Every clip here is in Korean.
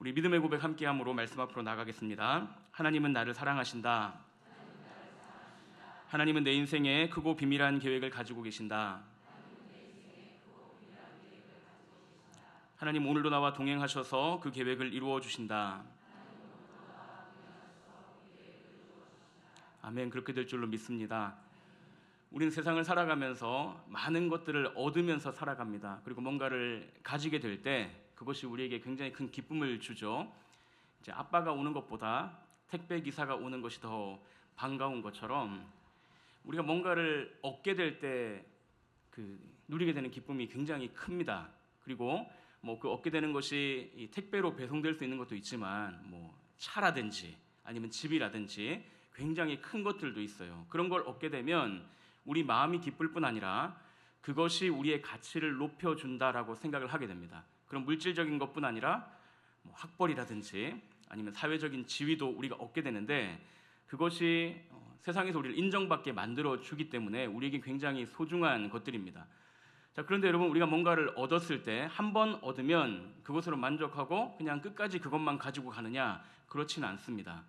우리 믿음의 고백 함께함으로 말씀 앞으로 나가겠습니다. 하나님은 나를 사랑하신다. 하나님은 내 인생에 크고 비밀한 계획을 가지고 계신다. 하나님 오늘도 나와 동행하셔서 그 계획을 이루어 주신다. 아멘. 그렇게 될 줄로 믿습니다. 우리는 세상을 살아가면서 많은 것들을 얻으면서 살아갑니다. 그리고 뭔가를 가지게 될 때 그것이 우리에게 굉장히 큰 기쁨을 주죠. 이제 아빠가 오는 것보다 택배 기사가 오는 것이 더 반가운 것처럼 우리가 뭔가를 얻게 될 때 누리게 되는 기쁨이 굉장히 큽니다. 그리고 그 얻게 되는 것이 이 택배로 배송될 수 있는 것도 있지만 차라든지 아니면 집이라든지 굉장히 큰 것들도 있어요. 그런 걸 얻게 되면 우리 마음이 기쁠 뿐 아니라 그것이 우리의 가치를 높여준다라고 생각을 하게 됩니다. 그런 물질적인 것뿐 아니라 학벌이라든지 아니면 사회적인 지위도 우리가 얻게 되는데 그것이 세상에서 우리를 인정받게 만들어주기 때문에 우리에게 굉장히 소중한 것들입니다. 자, 그런데 여러분, 우리가 뭔가를 얻었을 때 한 번 얻으면 그것으로 만족하고 그냥 끝까지 그것만 가지고 가느냐? 그렇지는 않습니다.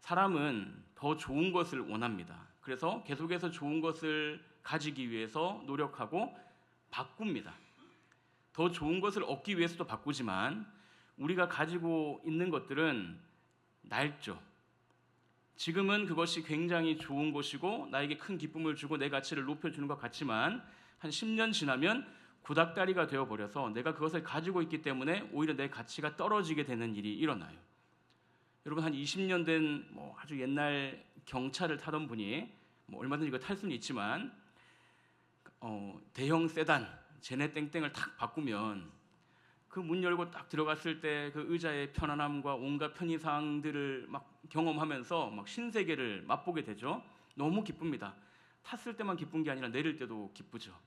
사람은 더 좋은 것을 원합니다. 그래서 계속해서 좋은 것을 가지기 위해서 노력하고 바꿉니다. 더 좋은 것을 얻기 위해서도 바꾸지만 우리가 가지고 있는 것들은 낡죠. 지금은 그것이 굉장히 좋은 것이고 나에게 큰 기쁨을 주고 내 가치를 높여주는 것 같지만 한 10년 지나면 구닥다리가 되어버려서 내가 그것을 가지고 있기 때문에 오히려 내 가치가 떨어지게 되는 일이 일어나요. 여러분, 한 20년 된 아주 옛날 경차를 타던 분이 얼마든지 이거 탈 수는 있지만 대형 세단 제네 땡땡을 탁 바꾸면 그 문 열고 딱 들어갔을 때 그 의자의 편안함과 온갖 편의사항들을 막 경험하면서 막 신세계를 맛보게 되죠. 너무 기쁩니다. 탔을 때만 기쁜 게 아니라 내릴 때도 기쁘죠.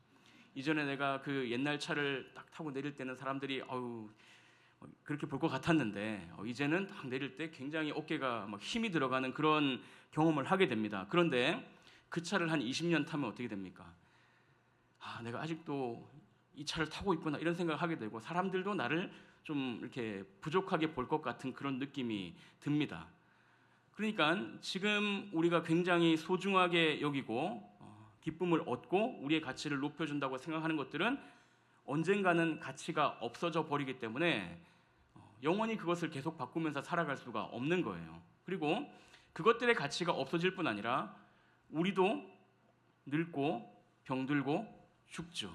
이전에 내가 그 옛날 차를 딱 타고 내릴 때는 사람들이 그렇게 볼 것 같았는데 이제는 딱 내릴 때 굉장히 어깨가 막 힘이 들어가는 그런 경험을 하게 됩니다. 그런데 그 차를 한 20년 타면 어떻게 됩니까? 내가 아직도 이 차를 타고 있구나 이런 생각을 하게 되고 사람들도 나를 좀 이렇게 부족하게 볼 것 같은 그런 느낌이 듭니다. 그러니까 지금 우리가 굉장히 소중하게 여기고 기쁨을 얻고 우리의 가치를 높여준다고 생각하는 것들은 언젠가는 가치가 없어져 버리기 때문에 영원히 그것을 계속 바꾸면서 살아갈 수가 없는 거예요. 그리고 그것들의 가치가 없어질 뿐 아니라 우리도 늙고 병들고 죽죠.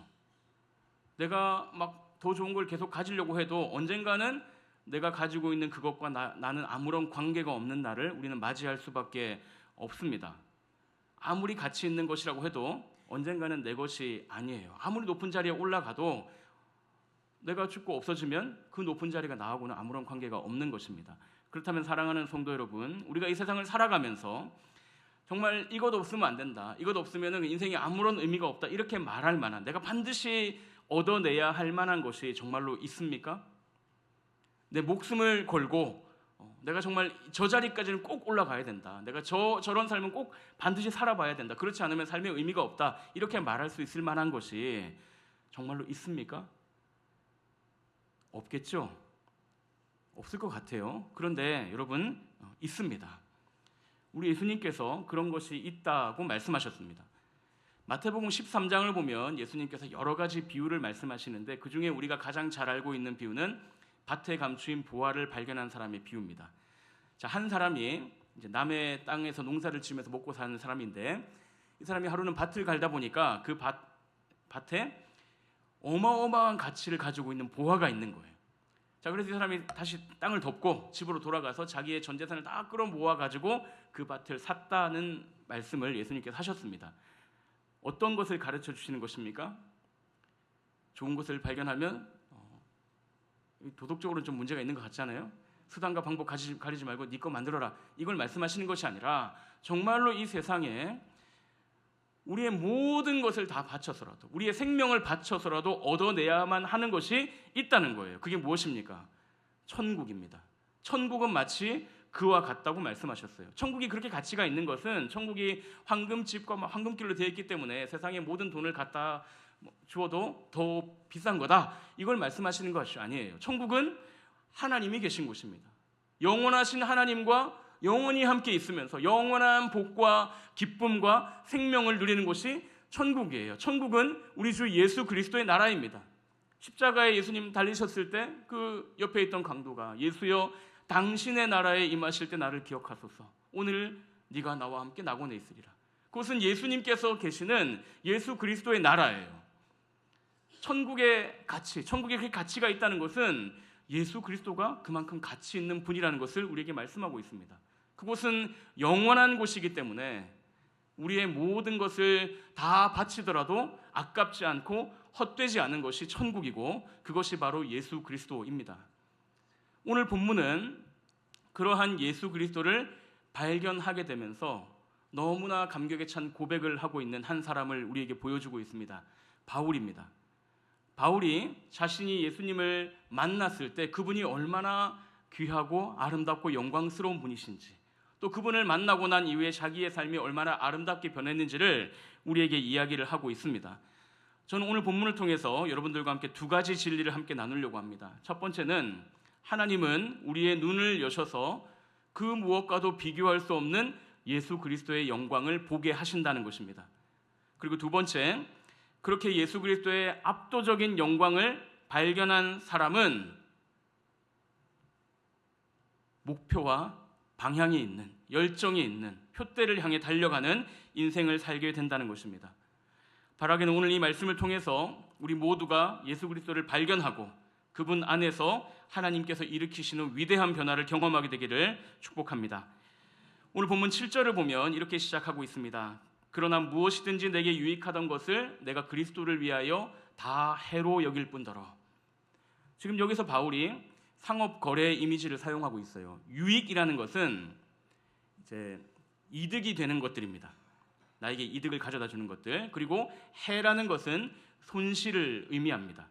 내가 막 더 좋은 걸 계속 가지려고 해도 언젠가는 내가 가지고 있는 그것과 나는 아무런 관계가 없는 날을 우리는 맞이할 수밖에 없습니다. 아무리 가치 있는 것이라고 해도 언젠가는 내 것이 아니에요. 아무리 높은 자리에 올라가도 내가 죽고 없어지면 그 높은 자리가 나하고는 아무런 관계가 없는 것입니다. 그렇다면 사랑하는 성도 여러분, 우리가 이 세상을 살아가면서 정말 이것 없으면 안 된다, 이것 없으면 인생에 아무런 의미가 없다 이렇게 말할 만한, 내가 반드시 얻어내야 할 만한 것이 정말로 있습니까? 내 목숨을 걸고 내가 정말 저 자리까지는 꼭 올라가야 된다, 내가 저런 삶은 꼭 반드시 살아봐야 된다, 그렇지 않으면 삶의 의미가 없다 이렇게 말할 수 있을 만한 것이 정말로 있습니까? 없겠죠? 없을 것 같아요. 그런데 여러분, 있습니다. 우리 예수님께서 그런 것이 있다고 말씀하셨습니다. 마태복음 13장을 보면 예수님께서 여러 가지 비유를 말씀하시는데 그 중에 우리가 가장 잘 알고 있는 비유는 밭에 감추인 보화를 발견한 사람의 비유입니다. 자, 한 사람이 이제 남의 땅에서 농사를 지으면서 먹고 사는 사람인데 이 사람이 하루는 밭을 갈다 보니까 그 밭에 어마어마한 가치를 가지고 있는 보화가 있는 거예요. 자, 그래서 이 사람이 다시 땅을 덮고 집으로 돌아가서 자기의 전 재산을 다 끌어모아 가지고 그 밭을 샀다는 말씀을 예수님께서 하셨습니다. 어떤 것을 가르쳐 주시는 것입니까? 좋은 것을 발견하면 도덕적으로는 좀 문제가 있는 것 같잖아요. 수단과 방법 가리지 말고 네 거 만들어라, 이걸 말씀하시는 것이 아니라 정말로 이 세상에 우리의 모든 것을 다 바쳐서라도, 우리의 생명을 바쳐서라도 얻어내야만 하는 것이 있다는 거예요. 그게 무엇입니까? 천국입니다. 천국은 마치 그와 같다고 말씀하셨어요. 천국이 그렇게 가치가 있는 것은 천국이 황금집과 황금길로 되어 있기 때문에 세상의 모든 돈을 갖다 주어도 더 비싼 거다, 이걸 말씀하시는 것이 아니에요. 천국은 하나님이 계신 곳입니다. 영원하신 하나님과 영원히 함께 있으면서 영원한 복과 기쁨과 생명을 누리는 곳이 천국이에요. 천국은 우리 주 예수 그리스도의 나라입니다. 십자가에 예수님 달리셨을 때 그 옆에 있던 강도가 예수여 당신의 나라에 임하실 때 나를 기억하소서. 오늘 네가 나와 함께 낙원에 있으리라. 그것은 예수님께서 계시는 예수 그리스도의 나라예요. 천국의 가치, 천국에 그 가치가 있다는 것은 예수 그리스도가 그만큼 가치 있는 분이라는 것을 우리에게 말씀하고 있습니다. 그곳은 영원한 곳이기 때문에 우리의 모든 것을 다 바치더라도 아깝지 않고 헛되지 않은 것이 천국이고 그것이 바로 예수 그리스도입니다. 오늘 본문은 그러한 예수 그리스도를 발견하게 되면서 너무나 감격에 찬 고백을 하고 있는 한 사람을 우리에게 보여주고 있습니다. 바울입니다. 바울이 자신이 예수님을 만났을 때 그분이 얼마나 귀하고 아름답고 영광스러운 분이신지, 또 그분을 만나고 난 이후에 자기의 삶이 얼마나 아름답게 변했는지를 우리에게 이야기를 하고 있습니다. 저는 오늘 본문을 통해서 여러분들과 함께 두 가지 진리를 함께 나누려고 합니다. 첫 번째는 하나님은 우리의 눈을 여셔서 그 무엇과도 비교할 수 없는 예수 그리스도의 영광을 보게 하신다는 것입니다. 그리고 두 번째, 그렇게 예수 그리스도의 압도적인 영광을 발견한 사람은 목표와 방향이 있는, 열정이 있는, 표대를 향해 달려가는 인생을 살게 된다는 것입니다. 바라기는 오늘 이 말씀을 통해서 우리 모두가 예수 그리스도를 발견하고 그분 안에서 하나님께서 일으키시는 위대한 변화를 경험하게 되기를 축복합니다. 오늘 본문 7절을 보면 이렇게 시작하고 있습니다. 그러나 무엇이든지 내게 유익하던 것을 내가 그리스도를 위하여 다 해로 여길 뿐더러. 지금 여기서 바울이 상업 거래의 이미지를 사용하고 있어요. 유익이라는 것은 이제 이득이 되는 것들입니다. 나에게 이득을 가져다 주는 것들. 그리고 해라는 것은 손실을 의미합니다.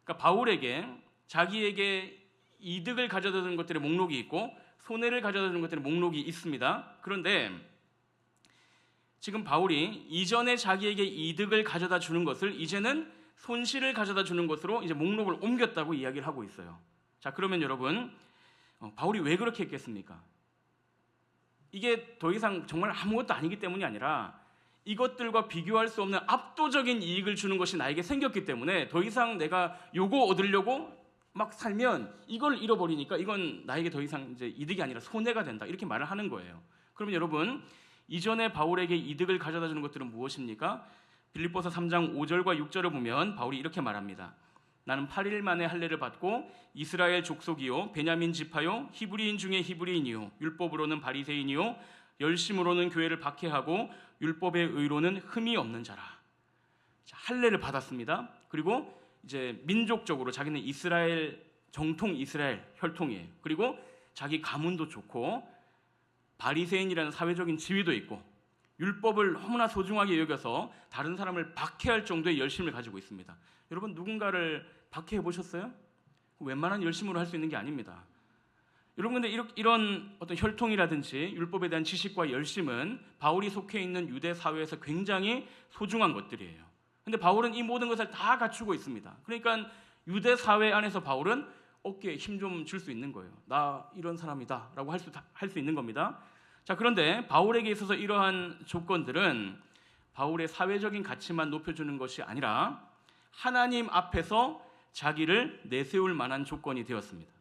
그러니까 바울에게 자기에게 이득을 가져다 주는 것들의 목록이 있고 손해를 가져다 주는 것들의 목록이 있습니다. 그런데 지금 바울이 이전에 자기에게 이득을 가져다 주는 것을 이제는 손실을 가져다 주는 것으로 이제 목록을 옮겼다고 이야기를 하고 있어요. 자, 그러면 여러분, 바울이 왜 그렇게 했겠습니까? 이게 더 이상 정말 아무것도 아니기 때문이 아니라 이것들과 비교할 수 없는 압도적인 이익을 주는 것이 나에게 생겼기 때문에 더 이상 내가 요거 얻으려고 막 살면 이걸 잃어버리니까 이건 나에게 더 이상 이제 이득이 아니라 손해가 된다, 이렇게 말을 하는 거예요. 그러면 여러분, 이전에 바울에게 이득을 가져다 주는 것들은 무엇입니까? 빌립보서 3장 5절과 6절을 보면 바울이 이렇게 말합니다. 나는 8일 만에 할례를 받고 이스라엘 족속이요 베냐민 지파요 히브리인 중에 히브리인이요 율법으로는 바리새인이요 열심으로는 교회를 박해하고 율법의 의로는 흠이 없는 자라. 자, 할례를 받았습니다. 그리고 이제 민족적으로 자기는 이스라엘 정통 이스라엘 혈통이에요. 그리고 자기 가문도 좋고 바리새인이라는 사회적인 지위도 있고 율법을 너무나 소중하게 여겨서 다른 사람을 박해할 정도의 열심을 가지고 있습니다. 여러분, 누군가를 박해해 보셨어요? 웬만한 열심으로 할 수 있는 게 아닙니다. 여러분, 근데 이런 어떤 혈통이라든지 율법에 대한 지식과 열심은 바울이 속해 있는 유대 사회에서 굉장히 소중한 것들이에요. 근데 바울은 이 모든 것을 다 갖추고 있습니다. 그러니까 유대 사회 안에서 바울은 어깨에 힘 좀 줄 수 있는 거예요. 나 이런 사람이다 라고 할 수 있는 겁니다. 자, 그런데 바울에게 있어서 이러한 조건들은 바울의 사회적인 가치만 높여주는 것이 아니라 하나님 앞에서 자기를 내세울 만한 조건이 되었습니다.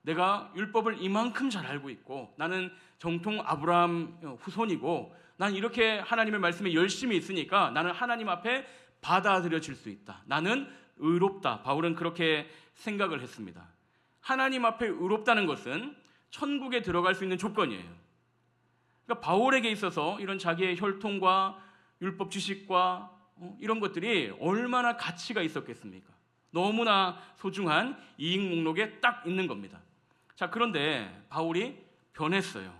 내가 율법을 이만큼 잘 알고 있고 나는 정통 아브라함 후손이고 난 이렇게 하나님의 말씀에 열심히 있으니까 나는 하나님 앞에 받아들여질 수 있다. 나는 의롭다. 바울은 그렇게 생각을 했습니다. 하나님 앞에 의롭다는 것은 천국에 들어갈 수 있는 조건이에요. 그러니까 바울에게 있어서 이런 자기의 혈통과 율법 지식과 이런 것들이 얼마나 가치가 있었겠습니까? 너무나 소중한 이익 목록에 딱 있는 겁니다. 자, 그런데 바울이 변했어요.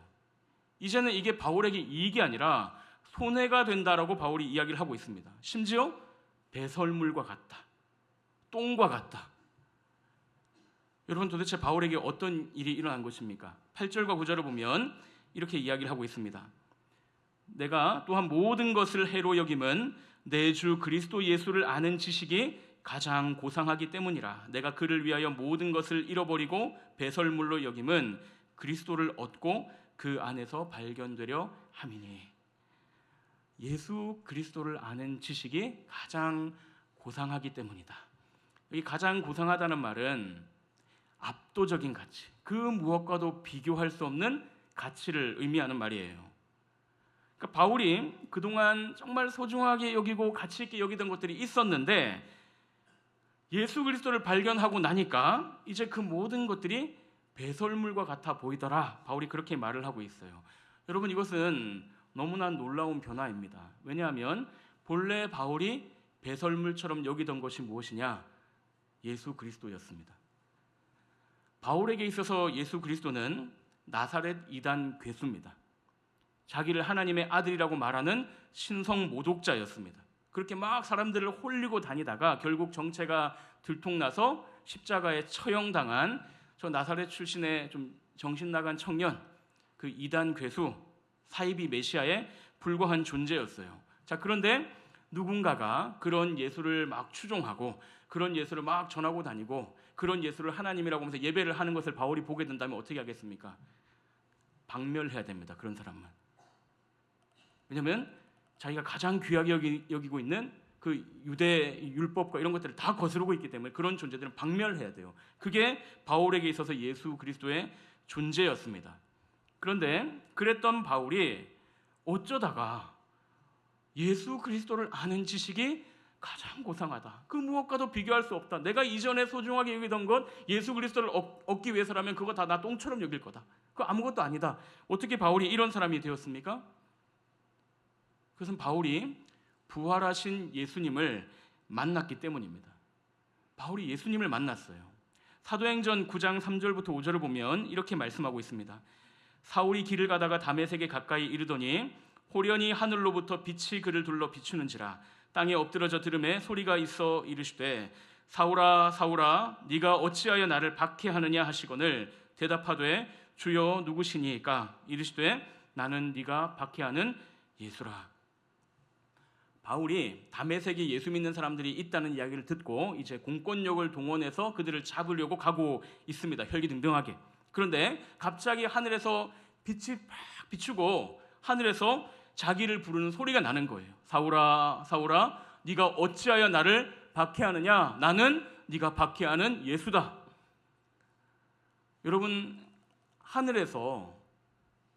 이제는 이게 바울에게 이익이 아니라 손해가 된다라고 바울이 이야기를 하고 있습니다. 심지어 배설물과 같다, 똥과 같다. 여러분, 도대체 바울에게 어떤 일이 일어난 것입니까? 8절과 9절을 보면 이렇게 이야기를 하고 있습니다. 내가 또한 모든 것을 해로 여김은 내 주 그리스도 예수를 아는 지식이 가장 고상하기 때문이라. 내가 그를 위하여 모든 것을 잃어버리고 배설물로 여김은 그리스도를 얻고 그 안에서 발견되려 함이니. 예수 그리스도를 아는 지식이 가장 고상하기 때문이다. 이 가장 고상하다는 말은 압도적인 가치, 그 무엇과도 비교할 수 없는 가치를 의미하는 말이에요. 그러니까 바울이 그동안 정말 소중하게 여기고 가치 있게 여기던 것들이 있었는데 예수 그리스도를 발견하고 나니까 이제 그 모든 것들이 배설물과 같아 보이더라. 바울이 그렇게 말을 하고 있어요. 여러분, 이것은 너무나 놀라운 변화입니다. 왜냐하면 본래 바울이 배설물처럼 여기던 것이 무엇이냐? 예수 그리스도였습니다. 바울에게 있어서 예수 그리스도는 나사렛 이단 괴수입니다. 자기를 하나님의 아들이라고 말하는 신성 모독자였습니다. 그렇게 막 사람들을 홀리고 다니다가 결국 정체가 들통나서 십자가에 처형당한 저 나사렛 출신의 좀 정신 나간 청년, 그 이단 괴수, 사이비 메시아에 불과한 존재였어요. 자, 그런데 누군가가 그런 예수를 막 추종하고 그런 예수를 막 전하고 다니고 그런 예수를 하나님이라고 하면서 예배를 하는 것을 바울이 보게 된다면 어떻게 하겠습니까? 박멸해야 됩니다. 그런 사람은. 왜냐하면 자기가 가장 귀하게 여기고 있는 그 유대 율법과 이런 것들을 다 거스르고 있기 때문에 그런 존재들은 박멸해야 돼요. 그게 바울에게 있어서 예수 그리스도의 존재였습니다. 그런데 그랬던 바울이 어쩌다가 예수 그리스도를 아는 지식이 가장 고상하다, 그 무엇과도 비교할 수 없다, 내가 이전에 소중하게 여기던 것 예수 그리스도를 얻기 위해서라면 그거 다 나 똥처럼 여길 거다, 그거 아무것도 아니다. 어떻게 바울이 이런 사람이 되었습니까? 그것은 바울이 부활하신 예수님을 만났기 때문입니다. 바울이 예수님을 만났어요. 사도행전 9장 3절부터 5절을 보면 이렇게 말씀하고 있습니다. 사울이 길을 가다가 다메섹에 가까이 이르더니 호련히 하늘로부터 빛이 그를 둘러 비추는지라. 땅에 엎드러져 들음에 소리가 있어 이르시되 사울아 사울아 네가 어찌하여 나를 박해하느냐 하시거늘 대답하되 주여 누구시니까? 이르시되 나는 네가 박해하는 예수라. 바울이 다메섹에 예수 믿는 사람들이 있다는 이야기를 듣고 이제 공권력을 동원해서 그들을 잡으려고 가고 있습니다. 혈기등등하게. 그런데 갑자기 하늘에서 빛이 팍 비추고 하늘에서 자기를 부르는 소리가 나는 거예요. 사울아 사울아 네가 어찌하여 나를 박해하느냐? 나는 네가 박해하는 예수다. 여러분, 하늘에서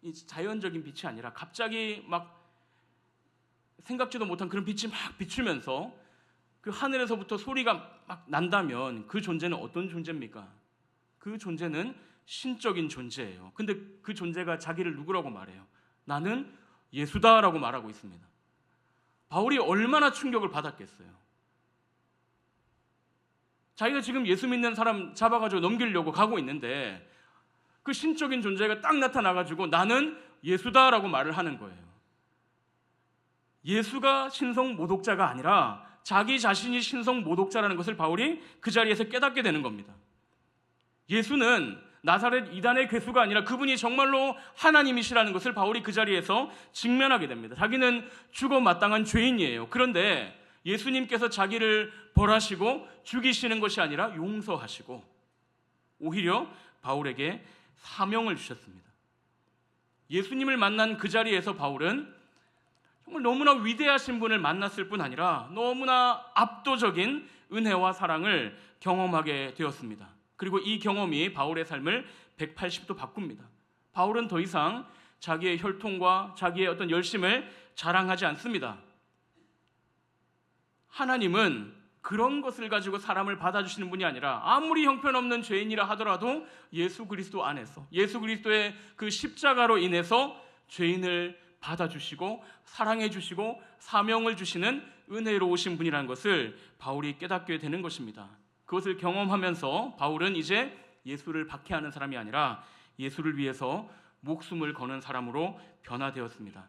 이 자연적인 빛이 아니라 갑자기 막 생각지도 못한 그런 빛이 막 비추면서 그 하늘에서부터 소리가 막 난다면 그 존재는 어떤 존재입니까? 그 존재는 신적인 존재예요. 근데 그 존재가 자기를 누구라고 말해요? 나는 예수다라고 말하고 있습니다. 바울이 얼마나 충격을 받았겠어요. 자기가 지금 예수 믿는 사람 잡아가지고 넘기려고 가고 있는데 그 신적인 존재가 딱 나타나가지고 나는 예수다라고 말을 하는 거예요. 예수가 신성 모독자가 아니라 자기 자신이 신성 모독자라는 것을 바울이 그 자리에서 깨닫게 되는 겁니다. 예수는 나사렛 이단의 괴수가 아니라 그분이 정말로 하나님이시라는 것을 바울이 그 자리에서 직면하게 됩니다. 자기는 죽어 마땅한 죄인이에요. 그런데 예수님께서 자기를 벌하시고 죽이시는 것이 아니라 용서하시고 오히려 바울에게 사명을 주셨습니다. 예수님을 만난 그 자리에서 바울은 정말 너무나 위대하신 분을 만났을 뿐 아니라 너무나 압도적인 은혜와 사랑을 경험하게 되었습니다. 그리고 이 경험이 바울의 삶을 180도 바꿉니다. 바울은 더 이상 자기의 혈통과 자기의 어떤 열심을 자랑하지 않습니다. 하나님은 그런 것을 가지고 사람을 받아주시는 분이 아니라 아무리 형편없는 죄인이라 하더라도 예수 그리스도 안에서 예수 그리스도의 그 십자가로 인해서 죄인을 받아주시고 사랑해 주시고 사명을 주시는 은혜로우신 분이라는 것을 바울이 깨닫게 되는 것입니다. 그것을 경험하면서 바울은 이제 예수를 박해하는 사람이 아니라 예수를 위해서 목숨을 거는 사람으로 변화되었습니다.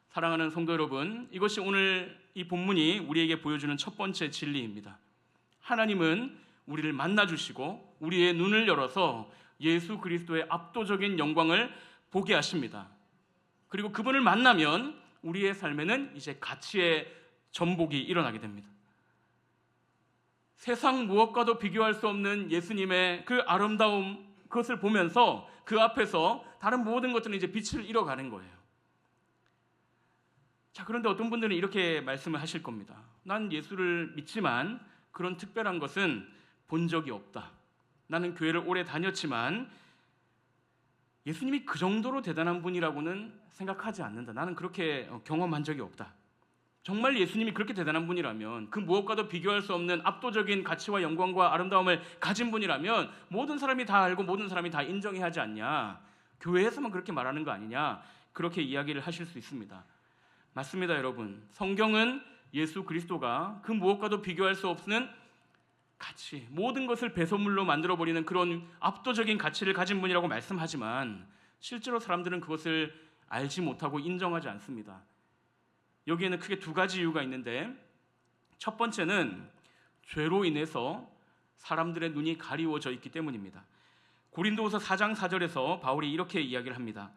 사랑하는 성도 여러분, 이것이 오늘 이 본문이 우리에게 보여주는 첫 번째 진리입니다. 하나님은 우리를 만나주시고 우리의 눈을 열어서 예수 그리스도의 압도적인 영광을 보게 하십니다. 그리고 그분을 만나면 우리의 삶에는 이제 가치의 전복이 일어나게 됩니다. 세상 무엇과도 비교할 수 없는 예수님의 그 아름다움, 그것을 보면서 그 앞에서 다른 모든 것들은 이제 빛을 잃어가는 거예요. 자, 그런데 어떤 분들은 이렇게 말씀을 하실 겁니다. 난 예수를 믿지만 그런 특별한 것은 본 적이 없다. 나는 교회를 오래 다녔지만 예수님이 그 정도로 대단한 분이라고는 생각하지 않는다. 나는 그렇게 경험한 적이 없다. 정말 예수님이 그렇게 대단한 분이라면, 그 무엇과도 비교할 수 없는 압도적인 가치와 영광과 아름다움을 가진 분이라면 모든 사람이 다 알고 모든 사람이 다 인정해야 하지 않냐, 교회에서만 그렇게 말하는 거 아니냐, 그렇게 이야기를 하실 수 있습니다. 맞습니다, 여러분. 성경은 예수 그리스도가 그 무엇과도 비교할 수 없는 가치, 모든 것을 배설물로 만들어버리는 그런 압도적인 가치를 가진 분이라고 말씀하지만 실제로 사람들은 그것을 알지 못하고 인정하지 않습니다. 여기에는 크게 두 가지 이유가 있는데, 첫 번째는 죄로 인해서 사람들의 눈이 가리워져 있기 때문입니다. 고린도후서 4장 4절에서 바울이 이렇게 이야기를 합니다.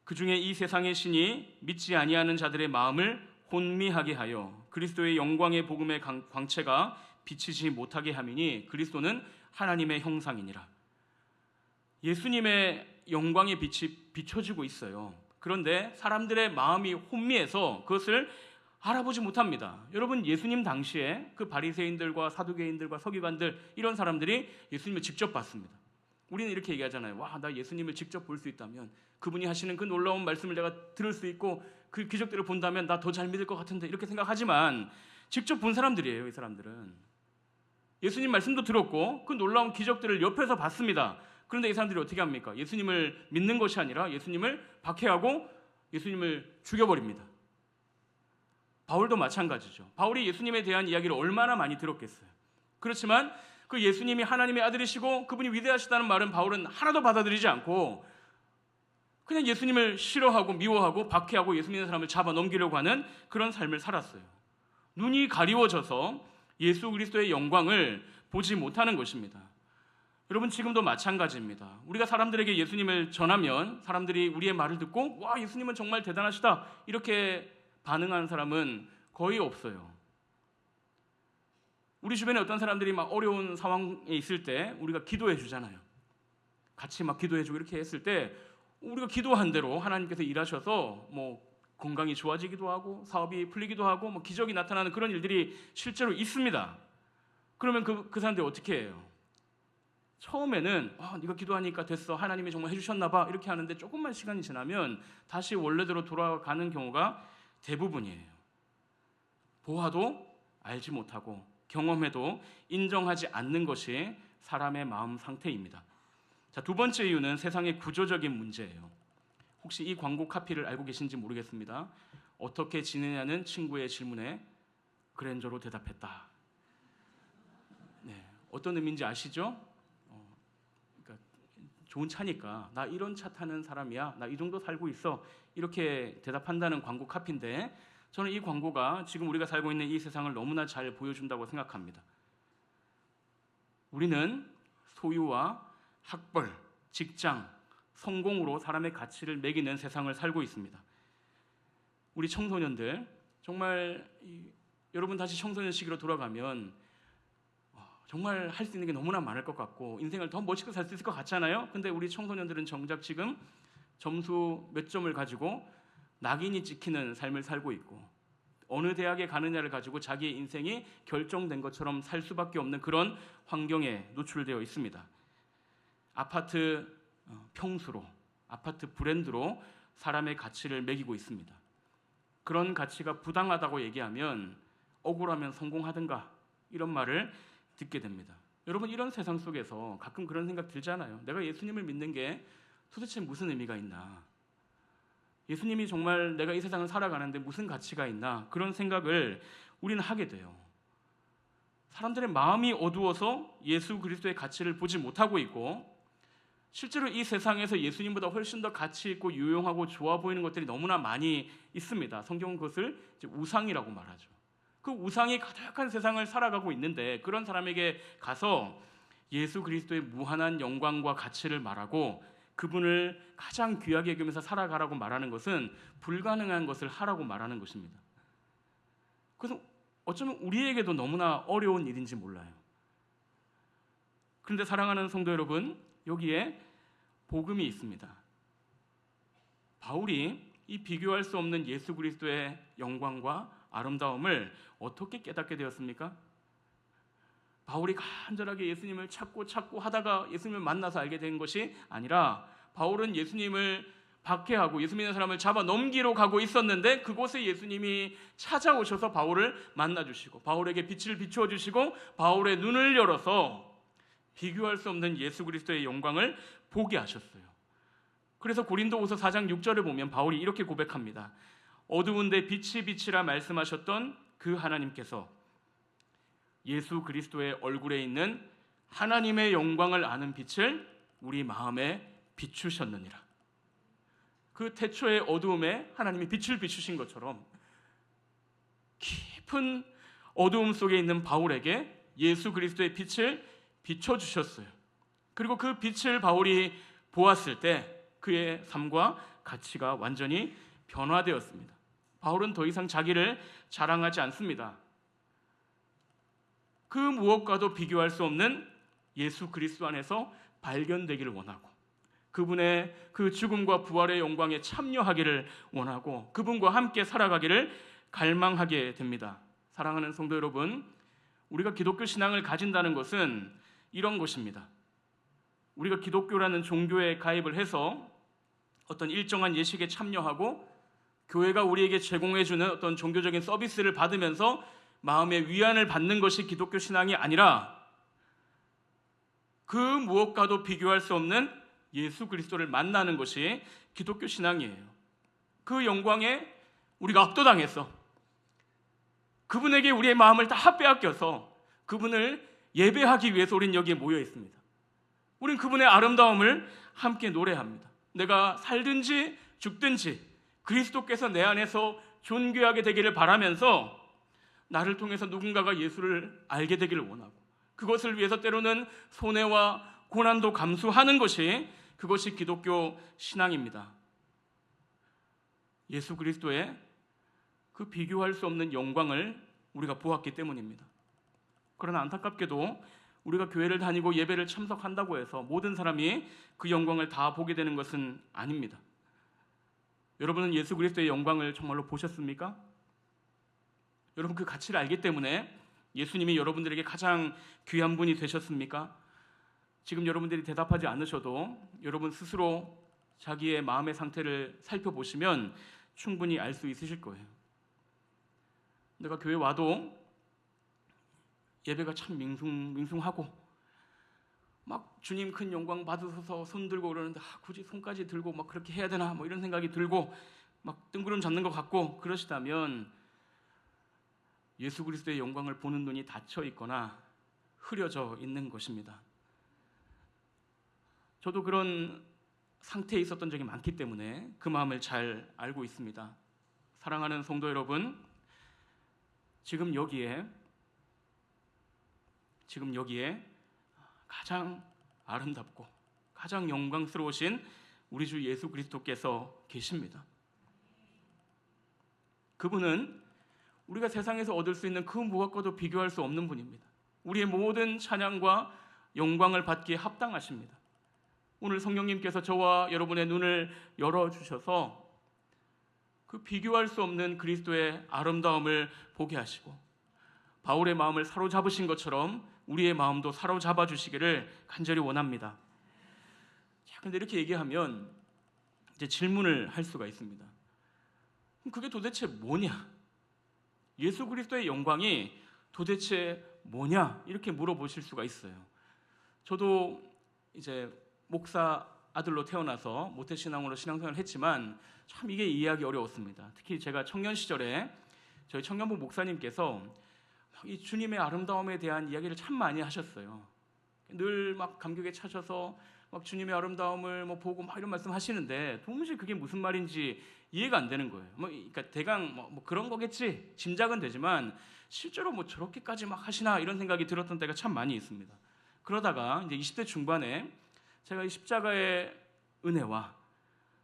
그 중에 이 세상의 신이 믿지 아니하는 자들의 마음을 혼미하게 하여 그리스도의 영광의 복음의 광채가 비치지 못하게 함이니 그리스도는 하나님의 형상이니라. 예수님의 영광의 빛이 비춰지고 있어요. 그런데 사람들의 마음이 혼미해서 그것을 알아보지 못합니다. 여러분, 예수님 당시에 그 바리새인들과 사두개인들과 서기관들, 이런 사람들이 예수님을 직접 봤습니다. 우리는 이렇게 얘기하잖아요. 와, 나 예수님을 직접 볼 수 있다면, 그분이 하시는 그 놀라운 말씀을 내가 들을 수 있고 그 기적들을 본다면 나 더 잘 믿을 것 같은데, 이렇게 생각하지만 직접 본 사람들이에요. 이 사람들은 예수님 말씀도 들었고 그 놀라운 기적들을 옆에서 봤습니다. 그런데 이 사람들이 어떻게 합니까? 예수님을 믿는 것이 아니라 예수님을 박해하고 예수님을 죽여버립니다. 바울도 마찬가지죠. 바울이 예수님에 대한 이야기를 얼마나 많이 들었겠어요. 그렇지만 그 예수님이 하나님의 아들이시고 그분이 위대하시다는 말은 바울은 하나도 받아들이지 않고 그냥 예수님을 싫어하고 미워하고 박해하고 예수 믿는 사람을 잡아 넘기려고 하는 그런 삶을 살았어요. 눈이 가리워져서 예수 그리스도의 영광을 보지 못하는 것입니다. 여러분, 지금도 마찬가지입니다. 우리가 사람들에게 예수님을 전하면 사람들이 우리의 말을 듣고 와, 예수님은 정말 대단하시다, 이렇게 반응하는 사람은 거의 없어요. 우리 주변에 어떤 사람들이 막 어려운 상황에 있을 때 우리가 기도해 주잖아요. 같이 막 기도해 주고 이렇게 했을 때 우리가 기도한 대로 하나님께서 일하셔서 뭐 건강이 좋아지기도 하고 사업이 풀리기도 하고 뭐 기적이 나타나는 그런 일들이 실제로 있습니다. 그러면 그 사람들이 어떻게 해요? 처음에는 네가 기도하니까 됐어, 하나님이 정말 해주셨나 봐, 이렇게 하는데 조금만 시간이 지나면 다시 원래대로 돌아가는 경우가 대부분이에요. 보아도 알지 못하고 경험해도 인정하지 않는 것이 사람의 마음 상태입니다. 자, 두 번째 이유는 세상의 구조적인 문제예요. 혹시 이 광고 카피를 알고 계신지 모르겠습니다. 어떻게 지내냐는 친구의 질문에 그랜저로 대답했다. 네, 어떤 의미인지 아시죠? 그러니까 좋은 차니까 나 이런 차 타는 사람이야, 나 이 정도 살고 있어, 이렇게 대답한다는 광고 카피인데, 저는 이 광고가 지금 우리가 살고 있는 이 세상을 너무나 잘 보여준다고 생각합니다. 우리는 소유와 학벌, 직장, 성공으로 사람의 가치를 매기는 세상을 살고 있습니다. 우리 청소년들, 정말 여러분 다시 청소년 시기로 돌아가면 정말 할 수 있는 게 너무나 많을 것 같고 인생을 더 멋있게 살 수 있을 것 같잖아요. 근데 우리 청소년들은 정작 지금 점수 몇 점을 가지고 낙인이 찍히는 삶을 살고 있고 어느 대학에 가느냐를 가지고 자기의 인생이 결정된 것처럼 살 수밖에 없는 그런 환경에 노출되어 있습니다. 아파트 평수로, 아파트 브랜드로 사람의 가치를 매기고 있습니다. 그런 가치가 부당하다고 얘기하면 억울하면 성공하든가, 이런 말을 듣게 됩니다. 여러분, 이런 세상 속에서 가끔 그런 생각 들잖아요. 내가 예수님을 믿는 게 도대체 무슨 의미가 있나? 예수님이 정말 내가 이 세상을 살아가는데 무슨 가치가 있나? 그런 생각을 우리는 하게 돼요. 사람들의 마음이 어두워서 예수 그리스도의 가치를 보지 못하고 있고, 실제로 이 세상에서 예수님보다 훨씬 더 가치 있고 유용하고 좋아 보이는 것들이 너무나 많이 있습니다. 성경은 그것을 이제 우상이라고 말하죠. 그 우상이 가득한 세상을 살아가고 있는데 그런 사람에게 가서 예수 그리스도의 무한한 영광과 가치를 말하고 그분을 가장 귀하게 여기면서 살아가라고 말하는 것은 불가능한 것을 하라고 말하는 것입니다. 그래서 어쩌면 우리에게도 너무나 어려운 일인지 몰라요. 그런데 사랑하는 성도 여러분, 여기에 복음이 있습니다. 바울이 이 비교할 수 없는 예수 그리스도의 영광과 아름다움을 어떻게 깨닫게 되었습니까? 바울이 간절하게 예수님을 찾고 하다가 예수님을 만나서 알게 된 것이 아니라, 바울은 예수님을 박해하고 예수 믿는 사람을 잡아 넘기러 가고 있었는데 그곳에 예수님이 찾아오셔서 바울을 만나주시고 바울에게 빛을 비추어 주시고 바울의 눈을 열어서 비교할 수 없는 예수 그리스도의 영광을 보게 하셨어요. 그래서 고린도후서 4장 6절을 보면 바울이 이렇게 고백합니다. 어두운데 빛이 빛이라 말씀하셨던 그 하나님께서 예수 그리스도의 얼굴에 있는 하나님의 영광을 아는 빛을 우리 마음에 비추셨느니라. 그 태초의 어두움에 하나님이 빛을 비추신 것처럼 깊은 어두움 속에 있는 바울에게 예수 그리스도의 빛을 비춰주셨어요. 그리고 그 빛을 바울이 보았을 때 그의 삶과 가치가 완전히 변화되었습니다. 바울은 더 이상 자기를 자랑하지 않습니다. 그 무엇과도 비교할 수 없는 예수 그리스도 안에서 발견되기를 원하고 그분의 그 죽음과 부활의 영광에 참여하기를 원하고 그분과 함께 살아가기를 갈망하게 됩니다. 사랑하는 성도 여러분, 우리가 기독교 신앙을 가진다는 것은 이런 것입니다. 우리가 기독교라는 종교에 가입을 해서 어떤 일정한 예식에 참여하고 교회가 우리에게 제공해주는 어떤 종교적인 서비스를 받으면서 마음의 위안을 받는 것이 기독교 신앙이 아니라 그 무엇과도 비교할 수 없는 예수 그리스도를 만나는 것이 기독교 신앙이에요. 그 영광에 우리가 압도당했어. 그분에게 우리의 마음을 다 빼앗겨서 그분을 예배하기 위해서 우리는 여기에 모여 있습니다. 우린 그분의 아름다움을 함께 노래합니다. 내가 살든지 죽든지 그리스도께서 내 안에서 존귀하게 되기를 바라면서 나를 통해서 누군가가 예수를 알게 되기를 원하고 그것을 위해서 때로는 손해와 고난도 감수하는 것이 그것이 기독교 신앙입니다. 예수 그리스도의 그 비교할 수 없는 영광을 우리가 보았기 때문입니다. 그러나 안타깝게도 우리가 교회를 다니고 예배를 참석한다고 해서 모든 사람이 그 영광을 다 보게 되는 것은 아닙니다. 여러분은 예수 그리스도의 영광을 정말로 보셨습니까? 여러분 그 가치를 알기 때문에 예수님이 여러분들에게 가장 귀한 분이 되셨습니까? 지금 여러분들이 대답하지 않으셔도 여러분 스스로 자기의 마음의 상태를 살펴보시면 충분히 알 수 있으실 거예요. 내가 교회 와도 예배가 참 밍숭하고 막 주님 큰 영광 받으셔서 손 들고 그러는데 굳이 손까지 들고 막 그렇게 해야 되나 뭐 이런 생각이 들고 막 뜬구름 잡는 것 같고 그러시다면 예수 그리스도의 영광을 보는 눈이 닫혀 있거나 흐려져 있는 것입니다. 저도 그런 상태에 있었던 적이 많기 때문에 그 마음을 잘 알고 있습니다. 사랑하는 성도 여러분, 지금 여기에 가장 아름답고 가장 영광스러우신 우리 주 예수 그리스도께서 계십니다. 그분은 우리가 세상에서 얻을 수 있는 그 무엇과도 비교할 수 없는 분입니다. 우리의 모든 찬양과 영광을 받기에 합당하십니다. 오늘 성령님께서 저와 여러분의 눈을 열어주셔서 그 비교할 수 없는 그리스도의 아름다움을 보게 하시고 바울의 마음을 사로잡으신 것처럼 우리의 마음도 사로잡아 주시기를 간절히 원합니다. 자, 근데 이렇게 얘기하면 이제 질문을 할 수가 있습니다. 그럼 그게 도대체 뭐냐? 예수 그리스도의 영광이 도대체 뭐냐? 이렇게 물어보실 수가 있어요. 저도 이제 목사 아들로 태어나서 모태신앙으로 신앙생활을 했지만 참 이게 이해하기 어려웠습니다. 특히 제가 청년 시절에 저희 청년부 목사님께서 이 주님의 아름다움에 대한 이야기를 참 많이 하셨어요. 늘 막 감격에 차셔서 막 주님의 아름다움을 뭐 보고 막 이런 말씀 하시는데 도무지 그게 무슨 말인지 이해가 안 되는 거예요. 그러니까 대강 뭐 그런 거겠지 짐작은 되지만 실제로 뭐 저렇게까지 막 하시나 이런 생각이 들었던 때가 참 많이 있습니다. 그러다가 이제 20대 중반에 제가 이 십자가의 은혜와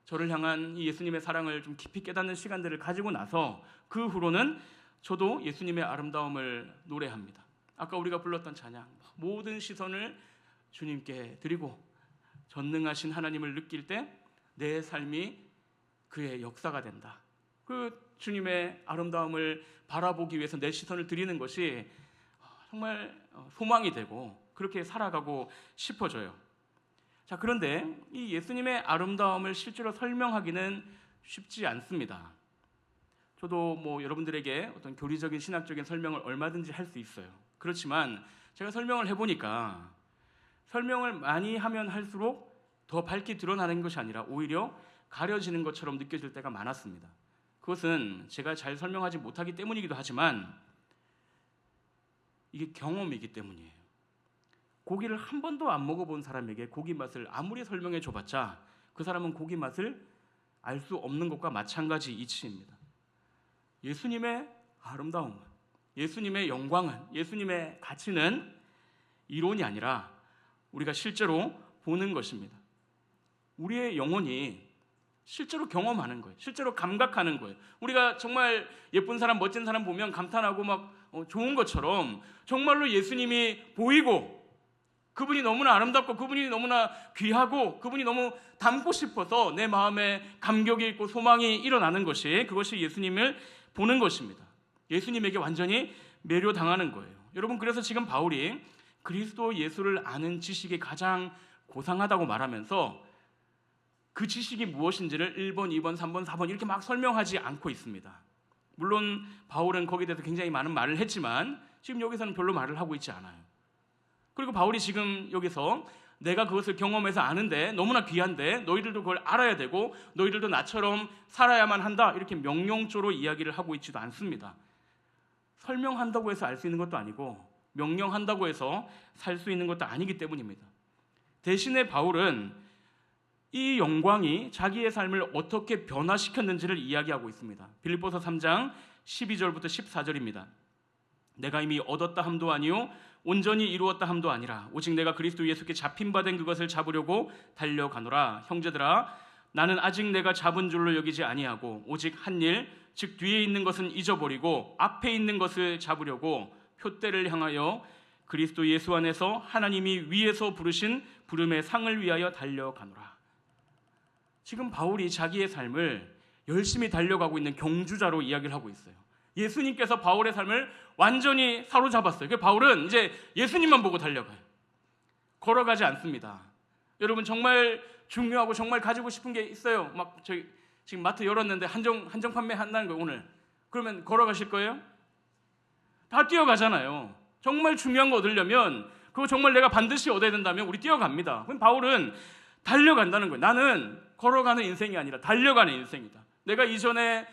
저를 향한 이 예수님의 사랑을 좀 깊이 깨닫는 시간들을 가지고 나서 그 후로는 저도 예수님의 아름다움을 노래합니다. 아까 우리가 불렀던 찬양, 모든 시선을 주님께 드리고 전능하신 하나님을 느낄 때 내 삶이 그의 역사가 된다. 그 주님의 아름다움을 바라보기 위해서 내 시선을 드리는 것이 정말 소망이 되고 그렇게 살아가고 싶어져요. 자, 그런데 이 예수님의 아름다움을 실제로 설명하기는 쉽지 않습니다. 저도 여러분들에게 어떤 교리적인 신학적인 설명을 얼마든지 할 수 있어요. 그렇지만 제가 설명을 해보니까 설명을 많이 하면 할수록 더 밝게 드러나는 것이 아니라 오히려 가려지는 것처럼 느껴질 때가 많았습니다. 그것은 제가 잘 설명하지 못하기 때문이기도 하지만 이게 경험이기 때문이에요. 고기를 한 번도 안 먹어본 사람에게 고기 맛을 아무리 설명해 줘봤자 그 사람은 고기 맛을 알 수 없는 것과 마찬가지 이치입니다. 예수님의 아름다움은, 예수님의 영광은, 예수님의 가치는 이론이 아니라 우리가 실제로 보는 것입니다. 우리의 영혼이 실제로 경험하는 거예요. 실제로 감각하는 거예요. 우리가 정말 예쁜 사람, 멋진 사람 보면 감탄하고 막 좋은 것처럼 정말로 예수님이 보이고 그분이 너무나 아름답고 그분이 너무나 귀하고 그분이 너무 닮고 싶어서 내 마음에 감격이 있고 소망이 일어나는 것이, 그것이 예수님을 보는 것입니다. 예수님에게 완전히 매료당하는 거예요. 여러분, 그래서 지금 바울이 그리스도 예수를 아는 지식이 가장 고상하다고 말하면서 그 지식이 무엇인지를 1번, 2번, 3번, 4번 이렇게 막 설명하지 않고 있습니다. 물론 바울은 거기에 대해서 굉장히 많은 말을 했지만 지금 여기서는 별로 말을 하고 있지 않아요. 그리고 바울이 지금 여기서 내가 그것을 경험해서 아는데 너무나 귀한데 너희들도 그걸 알아야 되고 너희들도 나처럼 살아야만 한다, 이렇게 명령조로 이야기를 하고 있지도 않습니다. 설명한다고 해서 알 수 있는 것도 아니고 명령한다고 해서 살 수 있는 것도 아니기 때문입니다. 대신에 바울은 이 영광이 자기의 삶을 어떻게 변화시켰는지를 이야기하고 있습니다. 빌립보서 3장 12절부터 14절입니다. 내가 이미 얻었다 함도 아니요 온전히 이루었다 함도 아니라 오직 내가 그리스도 예수께 잡힌 바 된 그것을 잡으려고 달려가노라. 형제들아, 나는 아직 내가 잡은 줄로 여기지 아니하고 오직 한 일, 즉 뒤에 있는 것은 잊어버리고 앞에 있는 것을 잡으려고 표대를 향하여 그리스도 예수 안에서 하나님이 위에서 부르신 부름의 상을 위하여 달려가노라. 지금 바울이 자기의 삶을 열심히 달려가고 있는 경주자로 이야기를 하고 있어요. 예수님께서 바울의 삶을 완전히 사로잡았어요. 그래서 바울은 이제 예수님만 보고 달려가요. 걸어가지 않습니다. 여러분, 정말 중요하고 정말 가지고 싶은 게 있어요. 막 저희 지금 마트 열었는데 한정 판매 한다는 거예요, 오늘. 그러면 걸어가실 거예요? 다 뛰어가잖아요. 정말 중요한 거 얻으려면, 그거 정말 내가 반드시 얻어야 된다면 우리 뛰어갑니다. 그럼 바울은 달려간다는 거예요. 나는 걸어가는 인생이 아니라 달려가는 인생이다. 내가 이전에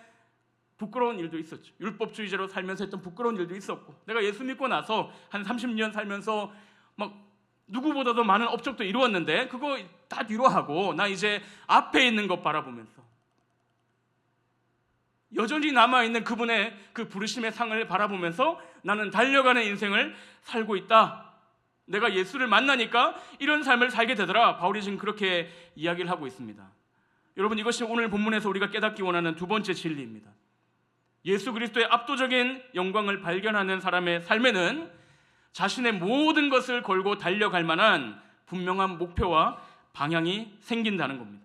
부끄러운 일도 있었죠. 율법주의자로 살면서 했던 부끄러운 일도 있었고, 내가 예수 믿고 나서 한 30년 살면서 막 누구보다도 많은 업적도 이루었는데 그거 다 뒤로 하고 나 이제 앞에 있는 것 바라보면서 여전히 남아있는 그분의 그 부르심의 상을 바라보면서 나는 달려가는 인생을 살고 있다. 내가 예수를 만나니까 이런 삶을 살게 되더라. 바울이 지금 그렇게 이야기를 하고 있습니다. 여러분, 이것이 오늘 본문에서 우리가 깨닫기 원하는 두 번째 진리입니다. 예수 그리스도의 압도적인 영광을 발견하는 사람의 삶에는 자신의 모든 것을 걸고 달려갈 만한 분명한 목표와 방향이 생긴다는 겁니다.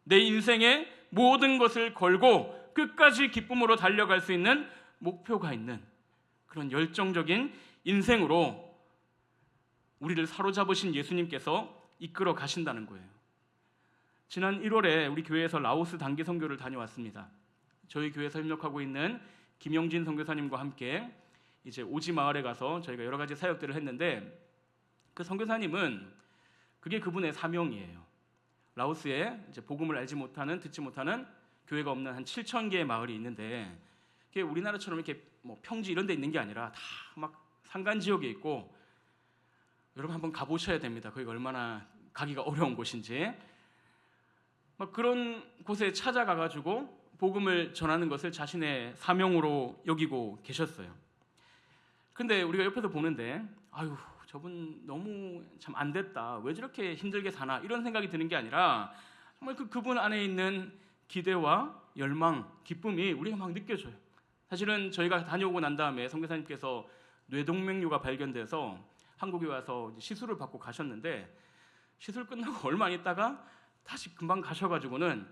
내 인생의 모든 것을 걸고 끝까지 기쁨으로 달려갈 수 있는 목표가 있는 그런 열정적인 인생으로 우리를 사로잡으신 예수님께서 이끌어 가신다는 거예요. 지난 1월에 우리 교회에서 라오스 단기 선교를 다녀왔습니다. 저희 교회에서 협력하고 있는 김영진 선교사님과 함께 이제 오지 마을에 가서 저희가 여러 가지 사역들을 했는데, 그 선교사님은 그게 그분의 사명이에요. 라오스에 이제 복음을 알지 못하는, 듣지 못하는 교회가 없는 한 7,000개의 마을이 있는데, 그게 우리나라처럼 이렇게 뭐 평지 이런 데 있는 게 아니라 다 막 산간 지역에 있고, 여러분 한번 가보셔야 됩니다. 거기가 얼마나 가기가 어려운 곳인지. 막 그런 곳에 찾아가가지고 복음을 전하는 것을 자신의 사명으로 여기고 계셨어요. 근데 우리가 옆에서 보는데, 아유, 저분 너무 참 안 됐다, 왜 저렇게 힘들게 사나, 이런 생각이 드는 게 아니라 정말 그분 안에 있는 기대와 열망, 기쁨이 우리가 막 느껴져요. 사실은 저희가 다녀오고 난 다음에 선교사님께서 뇌동맥류가 발견돼서 한국에 와서 시술을 받고 가셨는데 시술 끝나고 얼마 안 있다가 다시 금방 가셔가지고는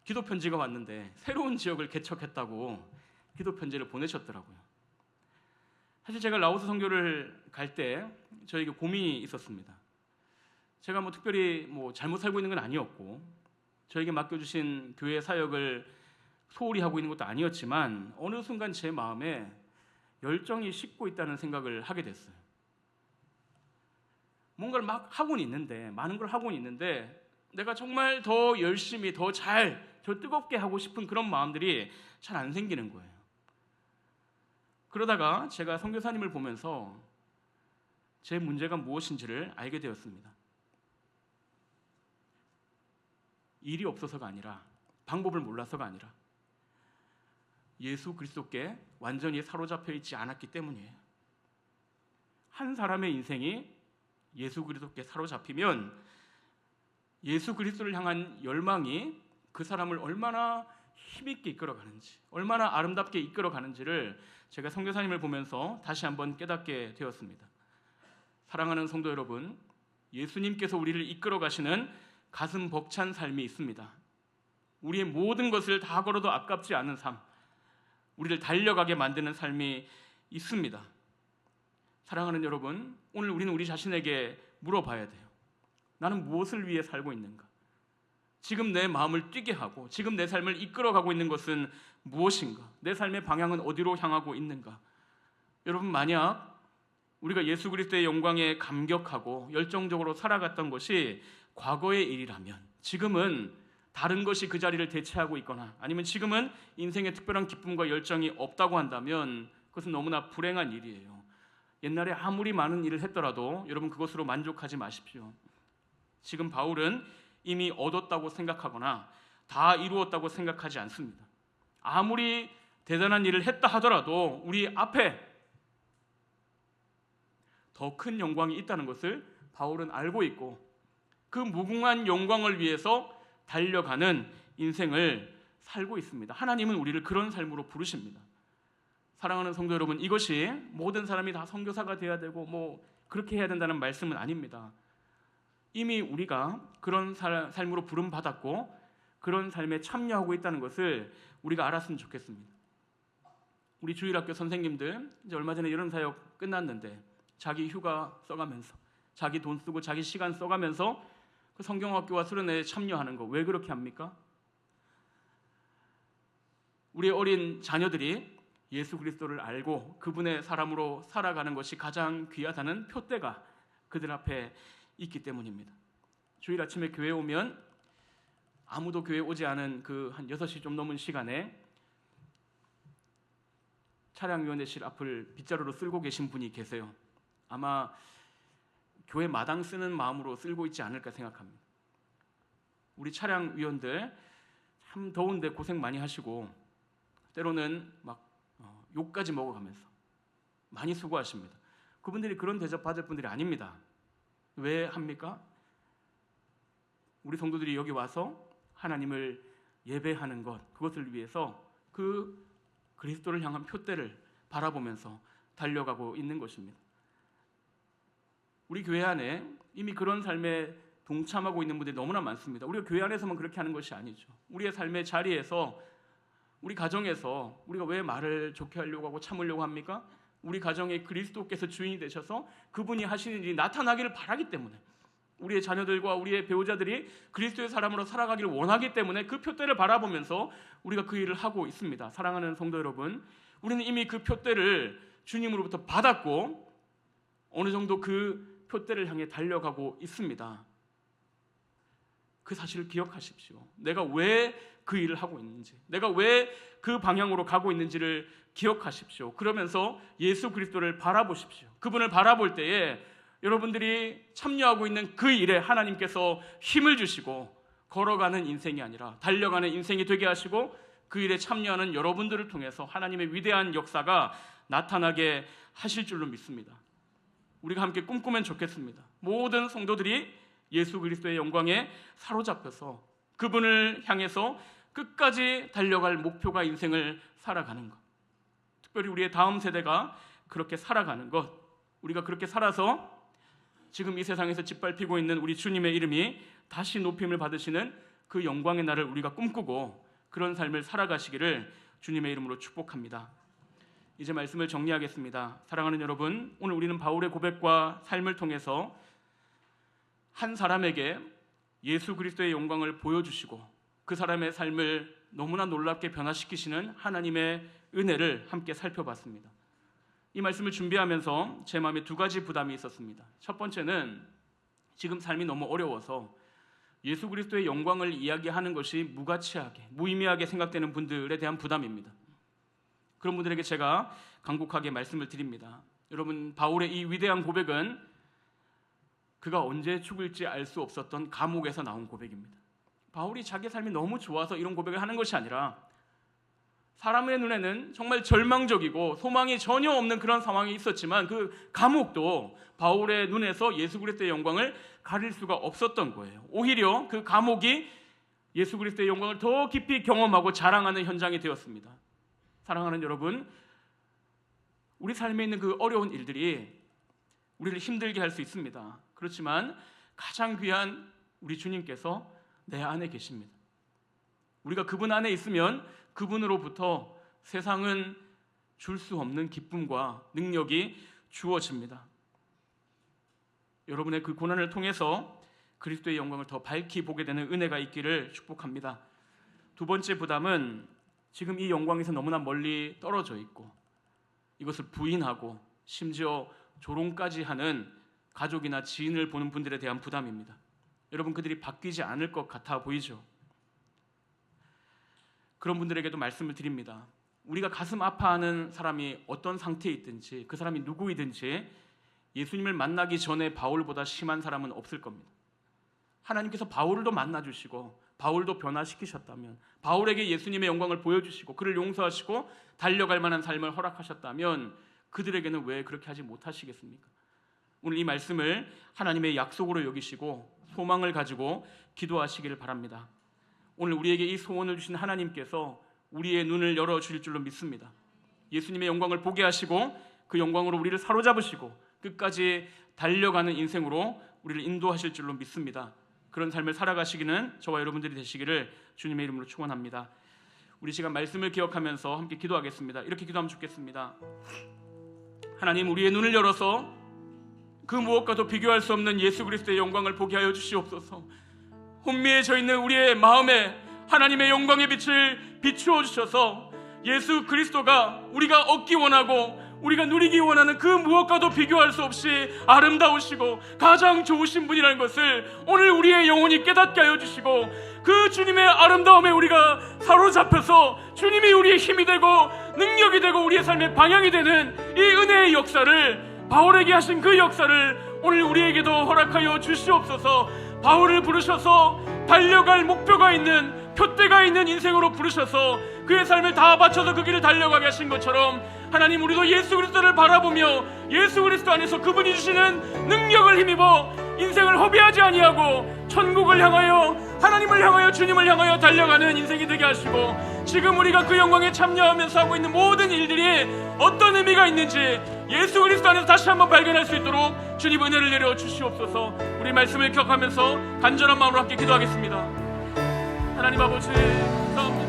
기도 편지가 왔는데 새로운 지역을 개척했다고 기도 편지를 보내셨더라고요. 사실 제가 라오스 선교를 갈 때 저에게 고민이 있었습니다. 제가 특별히 잘못 살고 있는 건 아니었고 저에게 맡겨주신 교회 사역을 소홀히 하고 있는 것도 아니었지만 어느 순간 제 마음에 열정이 식고 있다는 생각을 하게 됐어요. 뭔가를 막 하고는 있는데, 많은 걸 하고는 있는데 내가 정말 더 열심히, 더 뜨겁게 하고 싶은 그런 마음들이 잘 안 생기는 거예요. 그러다가 제가 선교사님을 보면서 제 문제가 무엇인지를 알게 되었습니다. 일이 없어서가 아니라, 방법을 몰라서가 아니라 예수 그리스도께 완전히 사로잡혀 있지 않았기 때문이에요. 한 사람의 인생이 예수 그리스도께 사로잡히면 예수 그리스도를 향한 열망이 그 사람을 얼마나 힘있게 이끌어가는지, 얼마나 아름답게 이끌어가는지를 제가 선교사님을 보면서 다시 한번 깨닫게 되었습니다. 사랑하는 성도 여러분, 예수님께서 우리를 이끌어가시는 가슴 벅찬 삶이 있습니다. 우리의 모든 것을 다 걸어도 아깝지 않은 삶, 우리를 달려가게 만드는 삶이 있습니다. 사랑하는 여러분, 오늘 우리는 우리 자신에게 물어봐야 돼요. 나는 무엇을 위해 살고 있는가? 지금 내 마음을 뛰게 하고 지금 내 삶을 이끌어가고 있는 것은 무엇인가? 내 삶의 방향은 어디로 향하고 있는가? 여러분, 만약 우리가 예수 그리스도의 영광에 감격하고 열정적으로 살아갔던 것이 과거의 일이라면, 지금은 다른 것이 그 자리를 대체하고 있거나 아니면 지금은 인생에 특별한 기쁨과 열정이 없다고 한다면 그것은 너무나 불행한 일이에요. 옛날에 아무리 많은 일을 했더라도 여러분, 그것으로 만족하지 마십시오. 지금 바울은 이미 얻었다고 생각하거나 다 이루었다고 생각하지 않습니다. 아무리 대단한 일을 했다 하더라도 우리 앞에 더 큰 영광이 있다는 것을 바울은 알고 있고, 그 무궁한 영광을 위해서 달려가는 인생을 살고 있습니다. 하나님은 우리를 그런 삶으로 부르십니다. 사랑하는 성도 여러분, 이것이 모든 사람이 다 선교사가 되어야 되고 그렇게 해야 된다는 말씀은 아닙니다. 이미 우리가 그런 삶으로 부름받았고 그런 삶에 참여하고 있다는 것을 우리가 알았으면 좋겠습니다. 우리 주일학교 선생님들 이제 얼마 전에 여름 사역 끝났는데 자기 휴가 써가면서, 자기 돈 쓰고 자기 시간 써가면서 그 성경학교와 수련회에 참여하는 거, 왜 그렇게 합니까? 우리 어린 자녀들이 예수 그리스도를 알고 그분의 사람으로 살아가는 것이 가장 귀하다는 표대가 그들 앞에 있기 때문입니다. 주일 아침에 교회 오면 아무도 교회 오지 않은 그 한 6시 좀 넘은 시간에 차량위원회실 앞을 빗자루로 쓸고 계신 분이 계세요. 아마 교회 마당 쓰는 마음으로 쓸고 있지 않을까 생각합니다. 우리 차량위원들 참 더운데 고생 많이 하시고 때로는 욕까지 먹어가면서 많이 수고하십니다. 그분들이 그런 대접 받을 분들이 아닙니다. 왜 합니까? 우리 성도들이 여기 와서 하나님을 예배하는 것, 그것을 위해서 그 그리스도를 향한 표대를 바라보면서 달려가고 있는 것입니다. 우리 교회 안에 이미 그런 삶에 동참하고 있는 분들이 너무나 많습니다. 우리가 교회 안에서만 그렇게 하는 것이 아니죠. 우리의 삶의 자리에서, 우리 가정에서 우리가 왜 말을 좋게 하려고 하고 참으려고 합니까? 우리 가정에 그리스도께서 주인이 되셔서 그분이 하시는 일이 나타나기를 바라기 때문에, 우리의 자녀들과 우리의 배우자들이 그리스도의 사람으로 살아가기를 원하기 때문에 그 표대를 바라보면서 우리가 그 일을 하고 있습니다. 사랑하는 성도 여러분, 우리는 이미 그 표대를 주님으로부터 받았고 어느 정도 그 표대를 향해 달려가고 있습니다. 그 사실을 기억하십시오. 내가 왜 그 일을 하고 있는지, 내가 왜 그 방향으로 가고 있는지를 기억하십시오. 그러면서 예수 그리스도를 바라보십시오. 그분을 바라볼 때에 여러분들이 참여하고 있는 그 일에 하나님께서 힘을 주시고 걸어가는 인생이 아니라 달려가는 인생이 되게 하시고 그 일에 참여하는 여러분들을 통해서 하나님의 위대한 역사가 나타나게 하실 줄로 믿습니다. 우리가 함께 꿈꾸면 좋겠습니다. 모든 성도들이 예수 그리스도의 영광에 사로잡혀서 그분을 향해서 끝까지 달려갈 목표가 인생을 살아가는 것, 특별히 우리의 다음 세대가 그렇게 살아가는 것, 우리가 그렇게 살아서 지금 이 세상에서 짓밟히고 있는 우리 주님의 이름이 다시 높임을 받으시는 그 영광의 날을 우리가 꿈꾸고 그런 삶을 살아가시기를 주님의 이름으로 축복합니다. 이제 말씀을 정리하겠습니다. 사랑하는 여러분, 오늘 우리는 바울의 고백과 삶을 통해서 한 사람에게 예수 그리스도의 영광을 보여주시고 그 사람의 삶을 너무나 놀랍게 변화시키시는 하나님의 은혜를 함께 살펴봤습니다. 이 말씀을 준비하면서 제 마음에 두 가지 부담이 있었습니다. 첫 번째는 지금 삶이 너무 어려워서 예수 그리스도의 영광을 이야기하는 것이 무가치하게, 무의미하게 생각되는 분들에 대한 부담입니다. 그런 분들에게 제가 간곡하게 말씀을 드립니다. 여러분, 바울의 이 위대한 고백은 그가 언제 죽을지 알 수 없었던 감옥에서 나온 고백입니다. 바울이 자기 삶이 너무 좋아서 이런 고백을 하는 것이 아니라 사람의 눈에는 정말 절망적이고 소망이 전혀 없는 그런 상황이 있었지만 그 감옥도 바울의 눈에서 예수 그리스도의 영광을 가릴 수가 없었던 거예요. 오히려 그 감옥이 예수 그리스도의 영광을 더 깊이 경험하고 자랑하는 현장이 되었습니다. 사랑하는 여러분, 우리 삶에 있는 그 어려운 일들이 우리를 힘들게 할 수 있습니다. 그렇지만 가장 귀한 우리 주님께서 내 안에 계십니다. 우리가 그분 안에 있으면 그분으로부터 세상은 줄 수 없는 기쁨과 능력이 주어집니다. 여러분의 그 고난을 통해서 그리스도의 영광을 더 밝히 보게 되는 은혜가 있기를 축복합니다. 두 번째 부담은 지금 이 영광에서 너무나 멀리 떨어져 있고 이것을 부인하고 심지어 조롱까지 하는 가족이나 지인을 보는 분들에 대한 부담입니다. 여러분, 그들이 바뀌지 않을 것 같아 보이죠? 그런 분들에게도 말씀을 드립니다. 우리가 가슴 아파하는 사람이 어떤 상태에 있든지 그 사람이 누구이든지 예수님을 만나기 전에 바울보다 심한 사람은 없을 겁니다. 하나님께서 바울도 만나주시고 바울도 변화시키셨다면, 바울에게 예수님의 영광을 보여주시고 그를 용서하시고 달려갈 만한 삶을 허락하셨다면 그들에게는 왜 그렇게 하지 못하시겠습니까? 오늘 이 말씀을 하나님의 약속으로 여기시고 소망을 가지고 기도하시기를 바랍니다. 오늘 우리에게 이 소원을 주신 하나님께서 우리의 눈을 열어주실 줄로 믿습니다. 예수님의 영광을 보게 하시고 그 영광으로 우리를 사로잡으시고 끝까지 달려가는 인생으로 우리를 인도하실 줄로 믿습니다. 그런 삶을 살아가시기는 저와 여러분들이 되시기를 주님의 이름으로 축원합니다. 우리 시간 말씀을 기억하면서 함께 기도하겠습니다. 이렇게 기도하면 좋겠습니다. 하나님, 우리의 눈을 열어서 그 무엇과도 비교할 수 없는 예수 그리스도의 영광을 보게 하여 주시옵소서. 혼미해져 있는 우리의 마음에 하나님의 영광의 빛을 비추어 주셔서 예수 그리스도가 우리가 얻기 원하고 우리가 누리기 원하는 그 무엇과도 비교할 수 없이 아름다우시고 가장 좋으신 분이라는 것을 오늘 우리의 영혼이 깨닫게 하여 주시고 그 주님의 아름다움에 우리가 사로잡혀서 주님이 우리의 힘이 되고 능력이 되고 우리의 삶의 방향이 되는 이 은혜의 역사를, 바울에게 하신 그 역사를 오늘 우리에게도 허락하여 주시옵소서. 바울을 부르셔서 달려갈 목표가 있는, 표대가 있는 인생으로 부르셔서 그의 삶을 다 바쳐서 그 길을 달려가게 하신 것처럼 하나님, 우리도 예수 그리스도를 바라보며 예수 그리스도 안에서 그분이 주시는 능력을 힘입어 인생을 허비하지 아니하고 천국을 향하여, 하나님을 향하여, 주님을 향하여 달려가는 인생이 되게 하시고, 지금 우리가 그 영광에 참여하면서 하고 있는 모든 일들이 어떤 의미가 있는지 예수 그리스도 안에서 다시 한번 발견할 수 있도록 주님 은혜를 내려 주시옵소서. 우리 말씀을 기억하면서 간절한 마음으로 함께 기도하겠습니다. 하나님 아버지, 감사합니다.